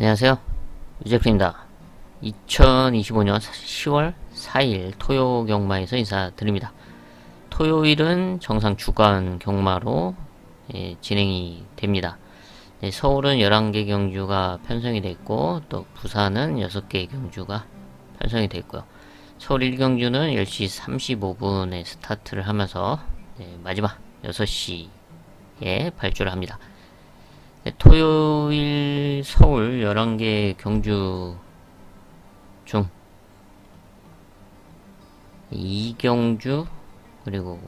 안녕하세요. 유제프입니다. 2025년 10월 4일 토요 경마에서 인사드립니다. 토요일은 정상 주간 경마로 진행이 됩니다. 서울은 11개 경주가 편성이 되어 있고, 또 부산은 6개 경주가 편성이 되어 있고요. 서울 1경주는 10시 35분에 스타트를 하면서 마지막 6시에 발주를 합니다. 토요일 서울 11개 경주 중 2경주 그리고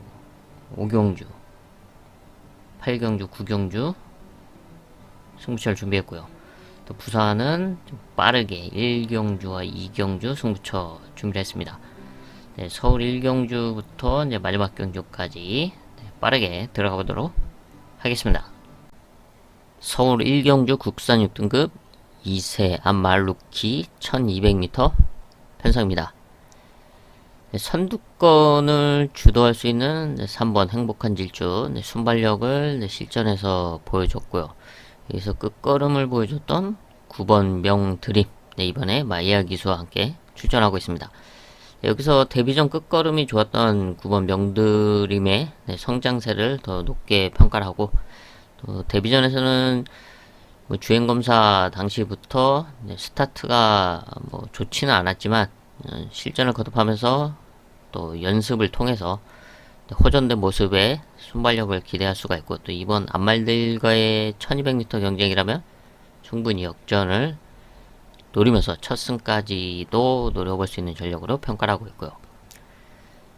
5경주 8경주 9경주 승부처를 준비했고요. 또 부산은 좀 빠르게 1경주와 2경주 승부처 준비를 했습니다. 서울 1경주부터 이제 마지막 경주까지 빠르게 들어가 보도록 하겠습니다. 서울 1경주 국산 6등급 2세 암말루키 1200m 편성입니다. 선두권을 주도할 수 있는 3번 행복한 질주 순발력을 실전에서 보여줬고요. 여기서 끝걸음을 보여줬던 9번 명드림 이번에 마이야 기수와 함께 출전하고 있습니다. 여기서 데뷔전 끝걸음이 좋았던 9번 명드림의 성장세를 더 높게 평가를 하고, 데뷔전에서는 주행검사 당시부터 스타트가 좋지는 않았지만 실전을 거듭하면서 또 연습을 통해서 호전된 모습에 순발력을 기대할 수가 있고, 또 이번 암말들과의 1200m 경쟁이라면 충분히 역전을 노리면서 첫 승까지도 노려볼 수 있는 전력으로 평가를 하고 있고요.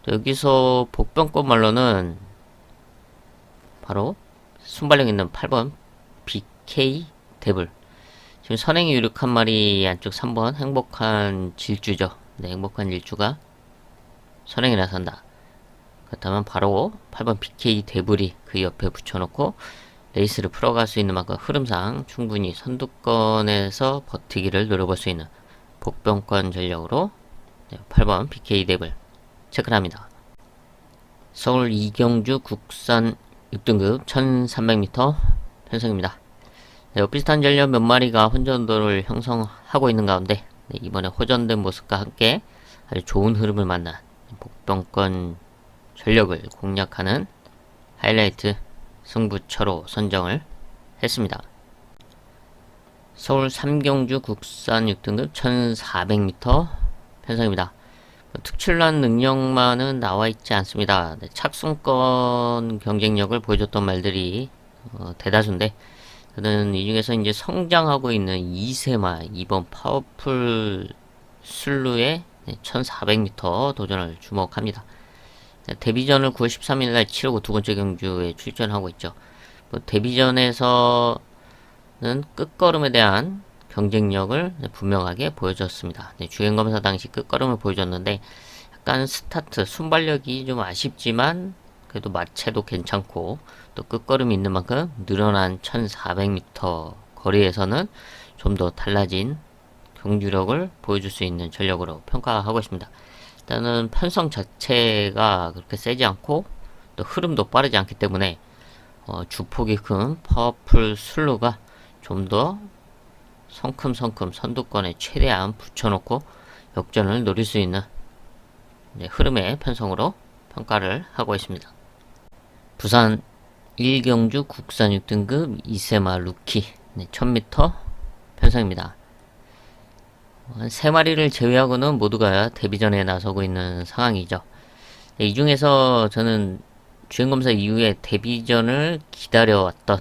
또 여기서 복병권 말로는 바로 순발력 있는 8번 BK 데블, 지금 선행이 유력한 말이 안쪽 3번 행복한 질주죠. 행복한 질주가 선행에 나선다. 그렇다면 바로 8번 BK 데블이 그 옆에 붙여놓고 레이스를 풀어갈 수 있는 만큼 흐름상 충분히 선두권에서 버티기를 노려볼 수 있는 복병권 전력으로 8번 BK 데블 체크를 합니다. 서울 2경주 국산 6등급 1300m 편성입니다. 비슷한 전력 몇 마리가 혼전도를 형성하고 있는 가운데 이번에 호전된 모습과 함께 아주 좋은 흐름을 만난 복병권 전력을 공략하는 하이라이트 승부처로 선정을 했습니다. 서울 3경주 국산 6등급 1400m 편성입니다. 특출난 능력만은 나와있지 않습니다. 착순권 경쟁력을 보여줬던 말들이 대다수인데, 저는 이 중에서 이제 성장하고 있는 2세마 2번 파워풀 슬루의 1400m 도전을 주목합니다. 데뷔전을 9월 13일날 치르고 두 번째 경주에 출전하고 있죠. 데뷔전에서는 끝걸음에 대한 경쟁력을 분명하게 보여줬습니다. 주행검사 당시 끝걸음을 보여줬는데 약간 스타트 순발력이 좀 아쉽지만 그래도 마체도 괜찮고, 또 끝걸음이 있는 만큼 늘어난 1400m 거리에서는 좀 더 달라진 경주력을 보여줄 수 있는 전력으로 평가하고 있습니다. 일단은 편성 자체가 그렇게 세지 않고 또 흐름도 빠르지 않기 때문에 주폭이 큰 파워풀 슬루가 좀 더 성큼성큼 선두권에 최대한 붙여놓고 역전을 노릴 수 있는 흐름의 편성으로 평가를 하고 있습니다. 부산 1경주 국산 6등급 2세마 루키 1000m 편성입니다. 3마리를 제외하고는 모두가 데뷔전에 나서고 있는 상황이죠. 이 중에서 저는 주행검사 이후에 데뷔전을 기다려왔던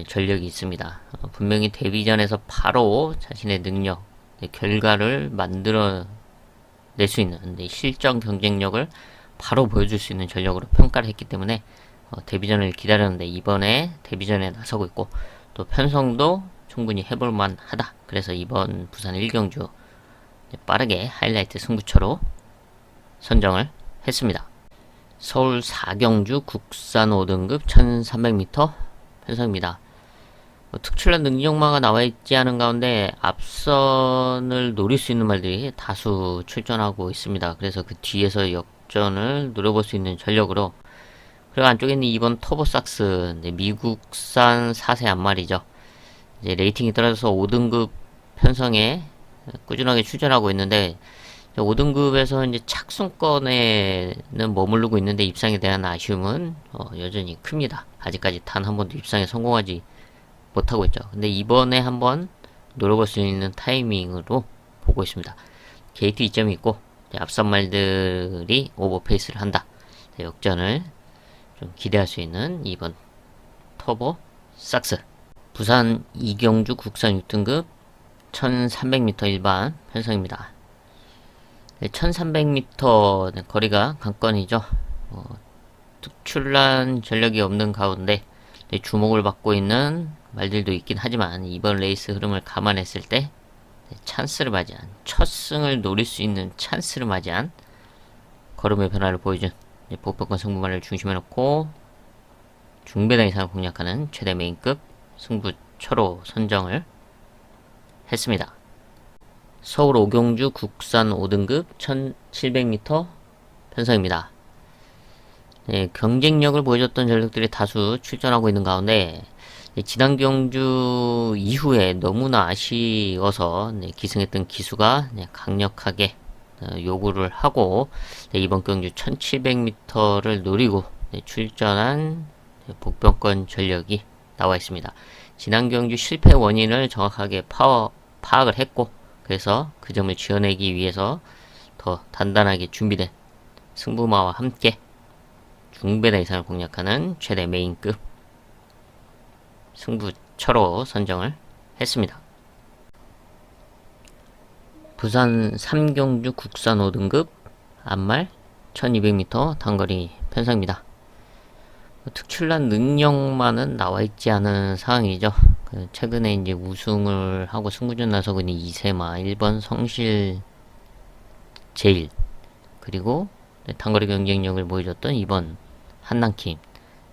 전력이 있습니다. 분명히 데뷔전에서 바로 자신의 능력, 결과를 만들어낼 수 있는 실전 경쟁력을 바로 보여줄 수 있는 전력으로 평가를 했기 때문에 데뷔전을 기다렸는데 이번에 데뷔전에 나서고 있고, 또 편성도 충분히 해볼만 하다. 그래서 이번 부산 1경주 빠르게 하이라이트 승부처로 선정을 했습니다. 서울 4경주 국산 5등급 1300m 편성입니다. 특출난 능력마가 나와있지 않은 가운데 앞선을 노릴 수 있는 말들이 다수 출전하고 있습니다. 그래서 그 뒤에서 역전을 노려볼 수 있는 전력으로, 그리고 안쪽에 있는 2번 터보삭스 미국산 4세 한 마리죠. 이제 레이팅이 떨어져서 5등급 편성에 꾸준하게 출전하고 있는데 5등급에서 이제 착순권에는 머무르고 있는데 입상에 대한 아쉬움은 여전히 큽니다. 아직까지 단 한 번도 입상에 성공하지 못하고 있죠. 근데 이번에 한번 노려볼 수 있는 타이밍으로 보고 있습니다. 게이트 2점이 있고 앞선 말들이 오버페이스를 한다. 역전을 좀 기대할 수 있는 이번 터보 삭스. 부산 이경주 국산 6등급 1300m 일반 편성입니다. 1300m 거리가 관건이죠. 특출난 전력이 없는 가운데 주목을 받고 있는 말들도 있긴 하지만 이번 레이스 흐름을 감안했을 때 찬스를 맞이한 첫 승을 노릴 수 있는 찬스를 맞이한 걸음의 변화를 보여준 복병권 승부만을 중심에 놓고 중배당 이상을 공략하는 최대 메인급 승부처로 선정을 했습니다. 서울 오경주 국산 5등급 1700m 편성입니다. 경쟁력을 보여줬던 전력들이 다수 출전하고 있는 가운데 지난 경주 이후에 너무나 아쉬워서 기승했던 기수가 강력하게 요구를 하고 이번 경주 1700m를 노리고 출전한 복병권 전력이 나와 있습니다. 지난 경주 실패 원인을 정확하게 파악을 했고 그래서 그 점을 지어내기 위해서 더 단단하게 준비된 승부마와 함께 중배당 이상을 공략하는 최대 메인급 승부처로 선정을 했습니다. 부산 삼경주 국산 5등급 앞말 1200m 단거리 편성입니다. 특출난 능력만은 나와 있지 않은 상황이죠. 최근에 이제 우승을 하고 승부전 나서고 있는 이세마, 1번 성실 제일, 그리고 단거리 경쟁력을 보여줬던 2번 한남킴,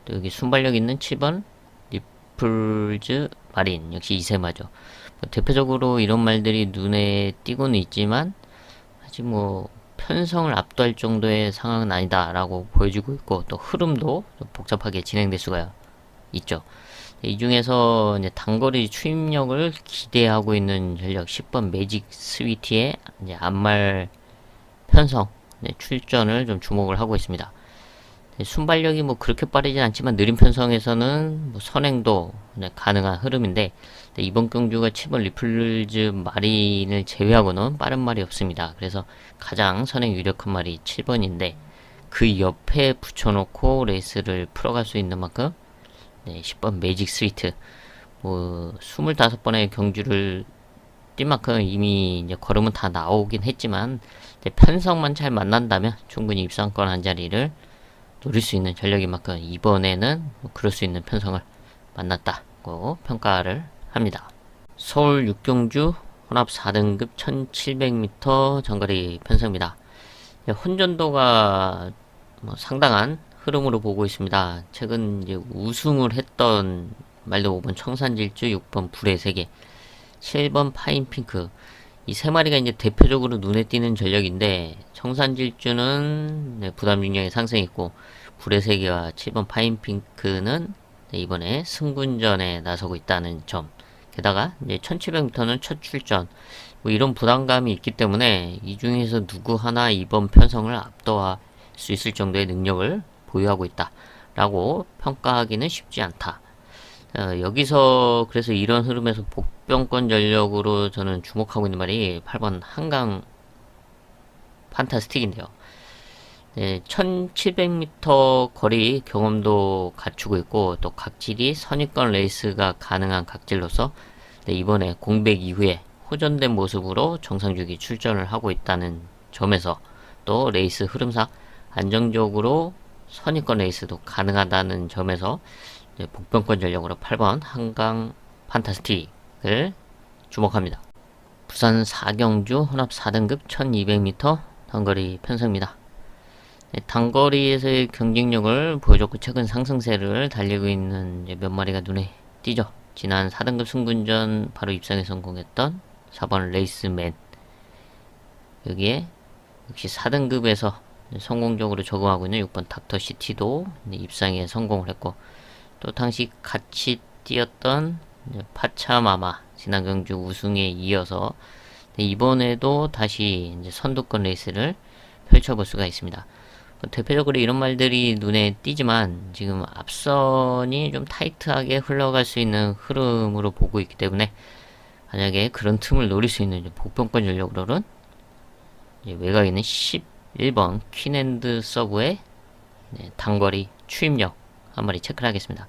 또 여기 순발력 있는 7번 리플즈 마린, 역시 이세마죠. 대표적으로 이런 말들이 눈에 띄고는 있지만 아직 편성을 압도할 정도의 상황은 아니다 라고 보여주고 있고 또 흐름도 좀 복잡하게 진행될 수가 있죠. 이 중에서 이제 단거리 추임력을 기대하고 있는 전력 10번 매직 스위티의 이제 앞말 편성 출전을 좀 주목을 하고 있습니다. 순발력이 그렇게 빠르진 않지만 느린 편성에서는 선행도 가능한 흐름인데 이번 경주가 7번 리플즈 마린을 제외하고는 빠른 말이 없습니다. 그래서 가장 선행 유력한 말이 7번인데 그 옆에 붙여놓고 레이스를 풀어갈 수 있는 만큼 10번 매직 스위트 25번의 경주를 뛴 만큼 이미 이제 걸음은 다 나오긴 했지만 편성만 잘 만난다면 충분히 입상권 한 자리를 노릴 수 있는 전력인 만큼 이번에는 그럴 수 있는 편성을 만났다고 평가를 합니다. 서울 육경주 혼합 4등급 1700m 장거리 편성입니다. 혼전도가 상당한 흐름으로 보고 있습니다. 최근 이제 우승을 했던 말도 5번 청산질주, 6번 불의 세계, 7번 파인핑크 이 세 마리가 이제 대표적으로 눈에 띄는 전력인데 청산질주는 부담 중량이 상승했고 불의 세계와 7번 파인핑크는 이번에 승군전에 나서고 있다는 점. 게다가 이제 1700m는 첫 출전. 이런 부담감이 있기 때문에 이 중에서 누구 하나 이번 편성을 압도할 수 있을 정도의 능력을 보유하고 있다라고 평가하기는 쉽지 않다. 여기서 그래서 이런 흐름에서 복병권 전력으로 저는 주목하고 있는 말이 8번 한강 판타스틱인데요. 1700m 거리 경험도 갖추고 있고 또 각질이 선입권 레이스가 가능한 각질로서 이번에 공백 이후에 호전된 모습으로 정상주기 출전을 하고 있다는 점에서 또 레이스 흐름상 안정적으로 선입권 레이스도 가능하다는 점에서 복병권 전력으로 8번 한강 판타스틱을 주목합니다. 부산 사경주 혼합 4등급 1200m 단거리 편성입니다. 단거리에서의 경쟁력을 보여줬고 최근 상승세를 달리고 있는 몇 마리가 눈에 띄죠. 지난 4등급 승군전 바로 입상에 성공했던 4번 레이스맨, 여기에 역시 4등급에서 성공적으로 적응하고 있는 6번 닥터시티도 입상에 성공을 했고 또 당시 같이 뛰었던 파차마마 지난 경주 우승에 이어서 이번에도 다시 이제 선두권 레이스를 펼쳐볼 수가 있습니다. 대표적으로 이런 말들이 눈에 띄지만 지금 앞선이 좀 타이트하게 흘러갈 수 있는 흐름으로 보고 있기 때문에 만약에 그런 틈을 노릴 수 있는 복병권 전력으로는 외곽에 있는 11번 퀸앤드 서브의 단거리 추임력 한 마리 체크를 하겠습니다.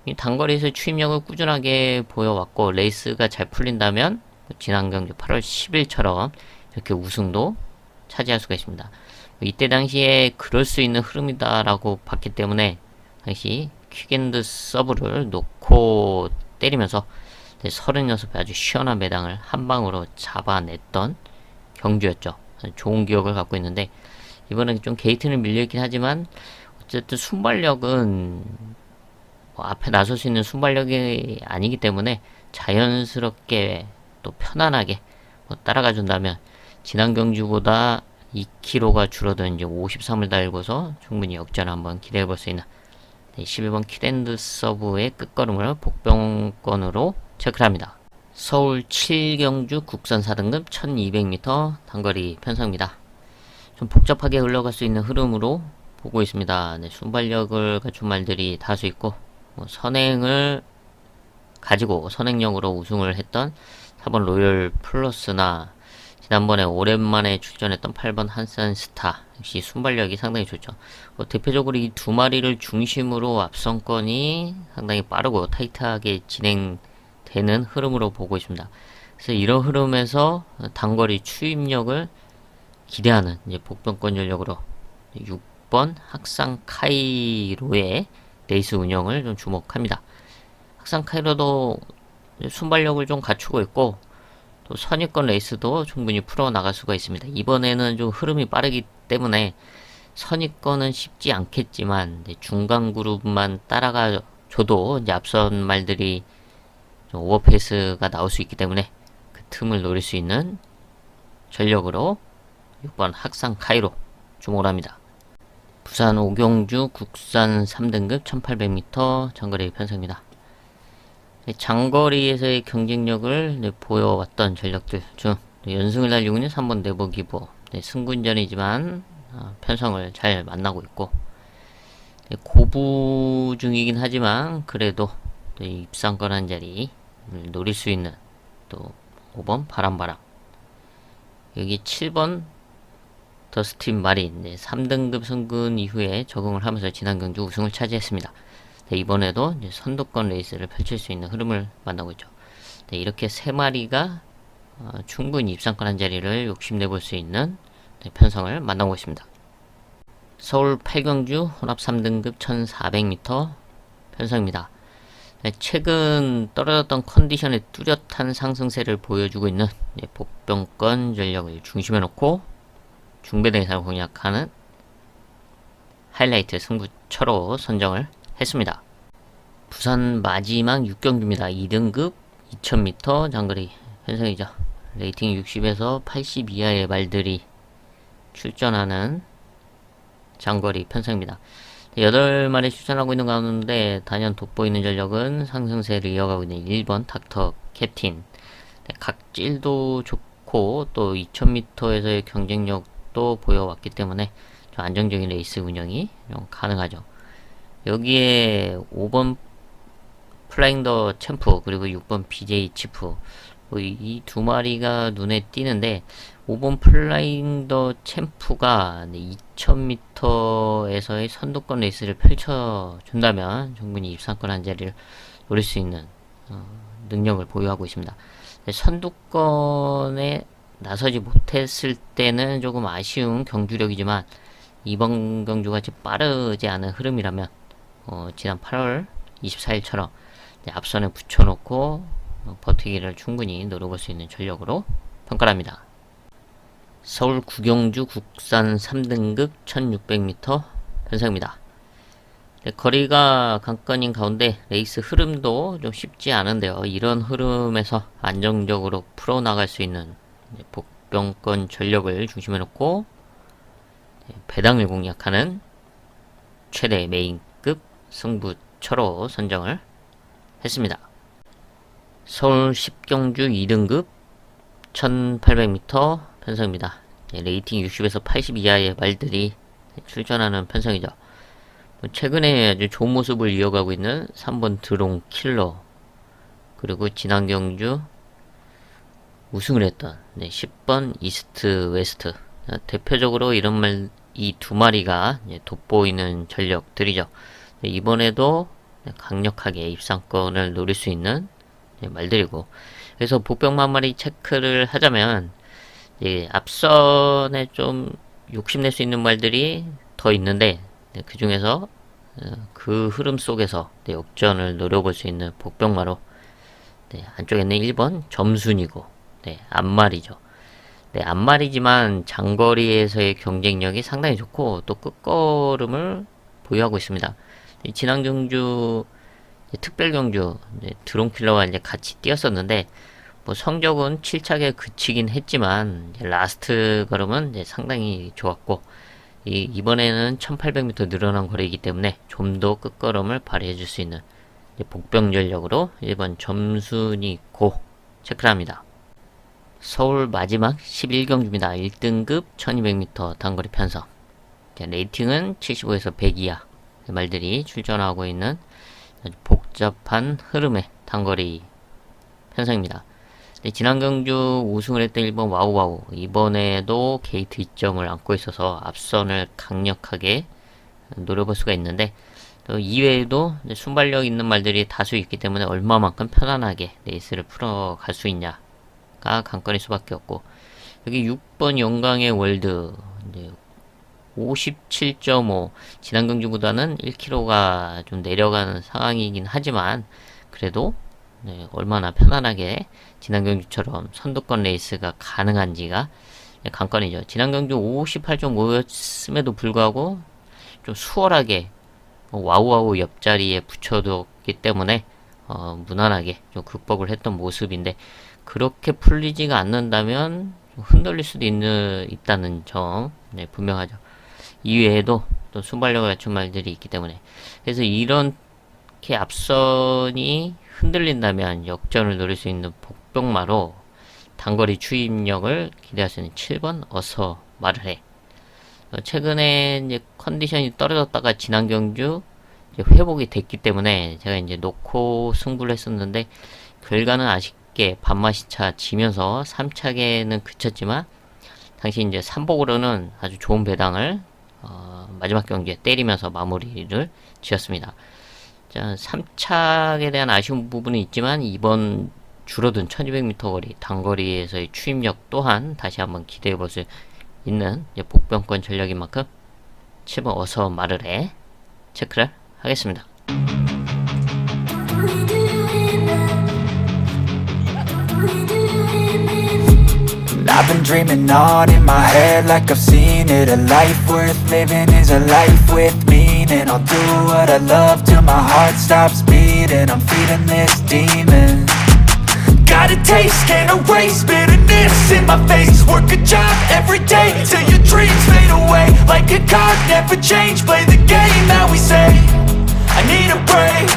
이 단거리에서 추임력을 꾸준하게 보여왔고 레이스가 잘 풀린다면 지난 경주 8월 10일처럼 이렇게 우승도 차지할 수가 있습니다. 이때 당시에 그럴 수 있는 흐름이다라고 봤기 때문에 당시 퀵앤드 서브를 놓고 때리면서 36배 아주 시원한 매당을 한 방으로 잡아냈던 경주였죠. 좋은 기억을 갖고 있는데 이번엔 좀 게이트는 밀려있긴 하지만 어쨌든 순발력은 앞에 나설 수 있는 순발력이 아니기 때문에 자연스럽게 또 편안하게 따라가 준다면 지난 경주보다 2km가 줄어든 이제 53을 달고서 충분히 역전을 한번 기대해 볼 수 있는 11번 퀴랜드 서브의 끝걸음을 복병권으로 체크합니다. 서울 7경주 국산 4등급 1200m 단거리 편성입니다. 좀 복잡하게 흘러갈 수 있는 흐름으로 보고 있습니다. 순발력을 갖춘 말들이 다수 있고 선행을 가지고 선행력으로 우승을 했던 4번 로열 플러스나 지난번에 오랜만에 출전했던 8번 한산스타 역시 순발력이 상당히 좋죠. 대표적으로 이 두 마리를 중심으로 앞선권이 상당히 빠르고 타이트하게 진행되는 흐름으로 보고 있습니다. 그래서 이런 흐름에서 단거리 추임력을 기대하는 이제 복병권 전력으로 6번 학상 카이로의 레이스 운영을 좀 주목합니다. 학상 카이로도 순발력을 좀 갖추고 있고 또 선입권 레이스도 충분히 풀어나갈 수가 있습니다. 이번에는 좀 흐름이 빠르기 때문에 선입권은 쉽지 않겠지만 중간 그룹만 따라가 줘도 이제 앞선 말들이 좀 오버페이스가 나올 수 있기 때문에 그 틈을 노릴 수 있는 전력으로 6번 학상 카이로 주목을 합니다. 부산 오경주 국산 3등급 1800m 장거리 편성입니다. 장거리에서의 경쟁력을 보여왔던 전력들 중 연승을 달리고 있는 3번 내보기보 승군전이지만 편성을 잘 만나고 있고 고부 중이긴 하지만 그래도 입상권 한 자리를 노릴 수 있는 또 5번 바람바람 여기 7번 더스틴 마린 3등급 승군 이후에 적응을 하면서 지난 경주 우승을 차지했습니다. 이번에도 이제 선두권 레이스를 펼칠 수 있는 흐름을 만나고 있죠. 이렇게 세 마리가 충분히 입상권 한 자리를 욕심내볼 수 있는 편성을 만나고 있습니다. 서울 8경주 혼합 3등급 1400m 편성입니다. 최근 떨어졌던 컨디션의 뚜렷한 상승세를 보여주고 있는 복병권 전력을 중심에 놓고 중배등 이상을 공략하는 하이라이트 승부처로 선정을 했습니다. 부산 마지막 6경주입니다. 2등급 2000m 장거리 편성이죠. 레이팅 60에서 80 이하의 말들이 출전하는 장거리 편성입니다. 8마리 출전하고 있는 가운데 단연 돋보이는 전력은 상승세를 이어가고 있는 1번 닥터 캡틴. 각질도 좋고 또 2000m에서의 경쟁력도 보여왔기 때문에 좀 안정적인 레이스 운영이 좀 가능하죠. 여기에 5번 플라잉 더 챔프 그리고 6번 BJ 치프 이 두 마리가 눈에 띄는데 5번 플라잉 더 챔프가 2000m에서의 선두권 레이스를 펼쳐준다면 충분히 입상권 한 자리를 노릴 수 있는 능력을 보유하고 있습니다. 선두권에 나서지 못했을 때는 조금 아쉬운 경주력이지만 이번 경주같이 빠르지 않은 흐름이라면 지난 8월 24일처럼 앞선에 붙여놓고 버티기를 충분히 노려볼 수 있는 전력으로 평가합니다. 서울 9경주 국산 3등급 1600m 편성입니다. 거리가 관건인 가운데 레이스 흐름도 좀 쉽지 않은데요. 이런 흐름에서 안정적으로 풀어나갈 수 있는 복병권 전력을 중심에 놓고 배당을 공략하는 최대 메인급 승부처로 선정을 했습니다. 서울 10경주 2등급 1800m 편성입니다. 레이팅 60에서 80 이하의 말들이 출전하는 편성이죠. 최근에 아주 좋은 모습을 이어가고 있는 3번 드론 킬러, 그리고 지난 경주 우승을 했던 10번 이스트 웨스트, 대표적으로 이런 말, 이 두 마리가 돋보이는 전력들이죠. 이번에도 강력하게 입상권을 노릴 수 있는 말들이고, 그래서 복병 한 마리 체크를 하자면 앞선에 좀 욕심낼 수 있는 말들이 더 있는데, 그 중에서 그 흐름 속에서 역전을 노려볼 수 있는 복병마로 안쪽에는 1번 점순이고 앞말이죠. 앞말이지만 장거리에서의 경쟁력이 상당히 좋고 또 끝걸음을 보유하고 있습니다. 지난 경주 특별 경주 드론킬러와 이제 같이 뛰었었는데 성적은 7착에 그치긴 했지만 라스트 걸음은 상당히 좋았고, 이번에는 1800m 늘어난 거리이기 때문에 좀 더 끝걸음을 발휘해 줄 수 있는 복병 전력으로 1번 점순이 있고 체크를 합니다. 서울 마지막 11경주입니다. 1등급 1200m 단거리 편성. 레이팅은 75에서 100 이하 말들이 출전하고 있는 아주 복잡한 흐름의 단거리 편성입니다. 지난 경주 우승을 했던 1번 와우와우, 이번에도 게이트 2점을 안고 있어서 앞선을 강력하게 노려볼 수가 있는데, 또 이외에도 순발력 있는 말들이 다수 있기 때문에 얼마만큼 편안하게 레이스를 풀어갈 수 있냐가 관건일 수밖에 없고, 여기 6번 영광의 월드 57.5, 지난 경주보다는 1kg가 좀 내려가는 상황이긴 하지만 그래도 얼마나 편안하게 지난 경주처럼 선두권 레이스가 가능한지가 관건이죠. 지난 경주 58.5였음에도 불구하고 좀 수월하게 와우와우 옆자리에 붙여뒀기 때문에 무난하게 좀 극복을 했던 모습인데, 그렇게 풀리지가 않는다면 흔들릴 수도 있다는 점 분명하죠. 이외에도 또 순발력을 갖춘 말들이 있기 때문에, 그래서 이렇게 앞선이 흔들린다면 역전을 노릴 수 있는 복병마로 단거리 추임력을 기대할 수 있는 7번 어서 말을 해. 최근에 이제 컨디션이 떨어졌다가 지난 경주 이제 회복이 됐기 때문에 제가 이제 놓고 승부를 했었는데, 결과는 아쉽게 반마시차 지면서 3착에는 그쳤지만 당시 이제 3복으로는 아주 좋은 배당을 마지막 경기에 때리면서 마무리를 지었습니다. 자, 3착에 대한 아쉬운 부분이 있지만 이번 줄어든 1200m 거리 단거리에서의 추임력 또한 다시 한번 기대해 볼 수 있는 복병권 전력인 만큼 7번 어서 말을 해 체크를 하겠습니다. I've been dreaming on in my head like I've seen it. A life worth living is a life with meaning. I'll do what I love till my heart stops beating. I'm feeding this demon. Got a taste, can't erase bitterness in my face. Work a job every day till your dreams fade away. Like a card, never change. Play the game that we say. I need a break.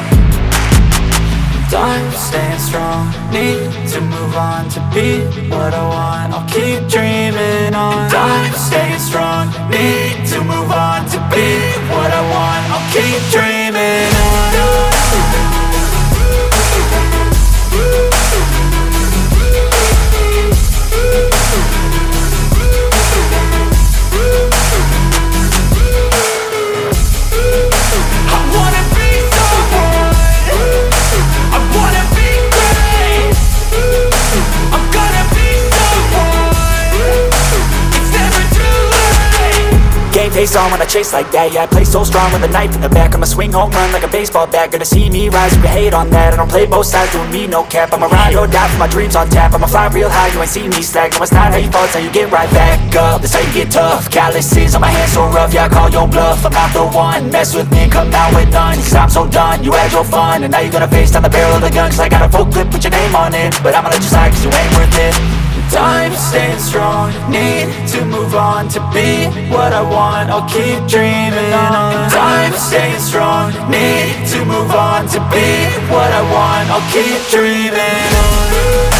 Time staying strong, need to move on to be what I want. I'll keep dreaming on. Time staying strong, need to move on to be what I want. I'll keep dreaming on. Face on when I chase like that, yeah, I play so strong with a knife in the back. I'ma swing home run like a baseball bat. Gonna see me rise, you can hate on that. I don't play both sides, doing me no cap. I'ma ride or die for my dreams on tap. I'ma fly real high, you ain't see me slack. No, it's not how you fall, it's how you get right back up. That's how you get tough. Calluses on my hands so rough, yeah, I call your bluff. I'm not the one, mess with me, come out with none. Cause I'm so done, you had your fun. And now you're gonna face down the barrel of the gun. Cause I got a full clip, put your name on it. But I'ma let you slide cause you ain't worth it. time, staying strong. Need to move on to be what I want. I'll keep dreaming on. Time, staying strong. Need to move on to be what I want. I'll keep dreaming on.